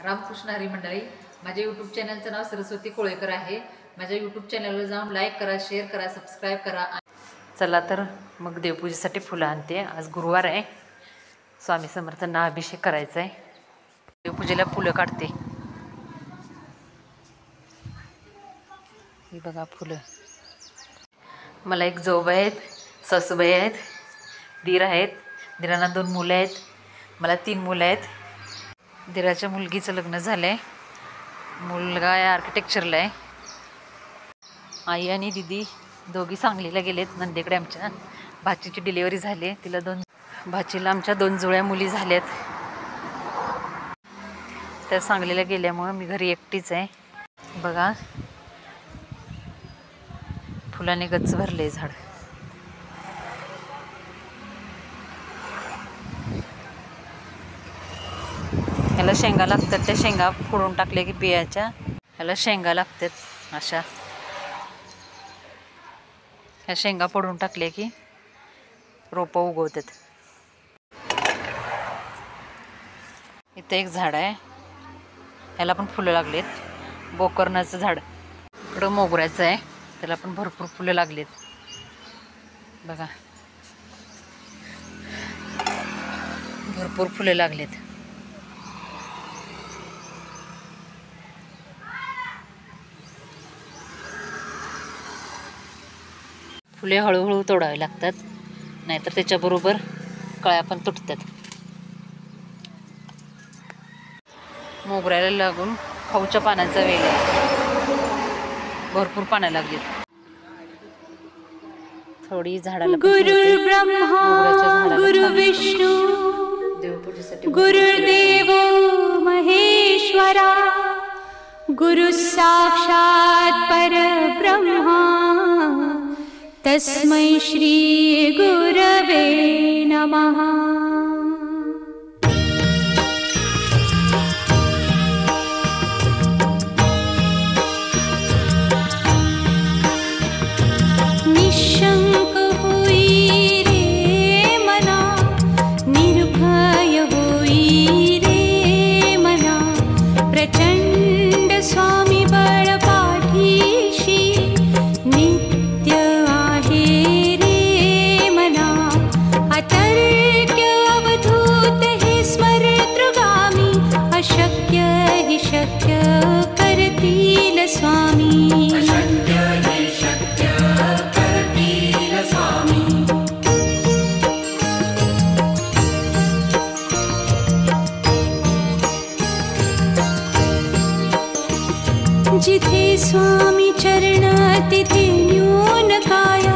रामकृष्ण हरी मंडळी, माझ्या यूट्यूब चॅनलचं नाव सरस्वती कोळेकर आहे। माझ्या यूट्यूब चॅनलवर जाऊन लाईक करा, शेअर करा, सबस्क्राईब करा। चला तर मग देवपूजेसाठी फुलं आणते। आज गुरुवार आहे, स्वामी समर्थांना अभिषेक करायचा आहे। देवपूजेला फुलं काढते। ही बघा फुलं। मला एक जाऊबाई आहेत, सासूबाई आहेत, दीर आहेत। दीरांना 2 मुलं आहेत, मला 3 मुलं आहेत। दीराच्या मुलगीचं लग्न झालं आहे, मुलगा आर्किटेक्चरला आहे। आई आणि दीदी दोघी सांगलीला गेलेत, नंदेकडे आमच्या। भाचीची डिलिव्हरी झाली आहे, तिला भाचीला आमच्या 2 जुळ्या मुली झाल्यात। त्या सांगलीला गेल्यामुळे मी घरी एकटीच आहे। बघा फुलाने गच्च भरले झाड। ह्याला शेंगा लागतात, त्या शेंगा फोडून टाकल्या की बियाच्या ह्याला शेंगा लागतात। अशा ह्या शेंगा फोडून टाकल्या की रोपं उगवतात। इथे एक झाड आहे, ह्याला पण फुलं लागलेत। गोकर्णाचं झाड। इकडं मोगऱ्याचं आहे, त्याला पण भरपूर फुलं लागलेत। बघा भरपूर फुलं लागलेत। फुले हळूहळू तोडावे लागतात, नाहीतर त्याच्याबरोबर कळ्या पण तुटतात। मोगऱ्याला लागून खाऊच्या पानाचा वेल आहे, भरपूर पानं लागलीत। थोडी झाडाला गुरु ब्रह्मा गुरु विष्णु देवपूजेसाठी गुरुर्देव महेश्वरा गुरु साक्षात परब्रह्मा तस्मै श्री गुरवे नमः। निशंक होई रे मना, निर्भय होई रे मना, प्रचंड स्वामी बळ पाठीशी नित्य आहे रे मना। अतर्क्य अवधूत हे स्मरतृगामी, अशक्य हि शक्य करतील स्वामी। जिथे स्वामी चरण तिथे न्यून काया,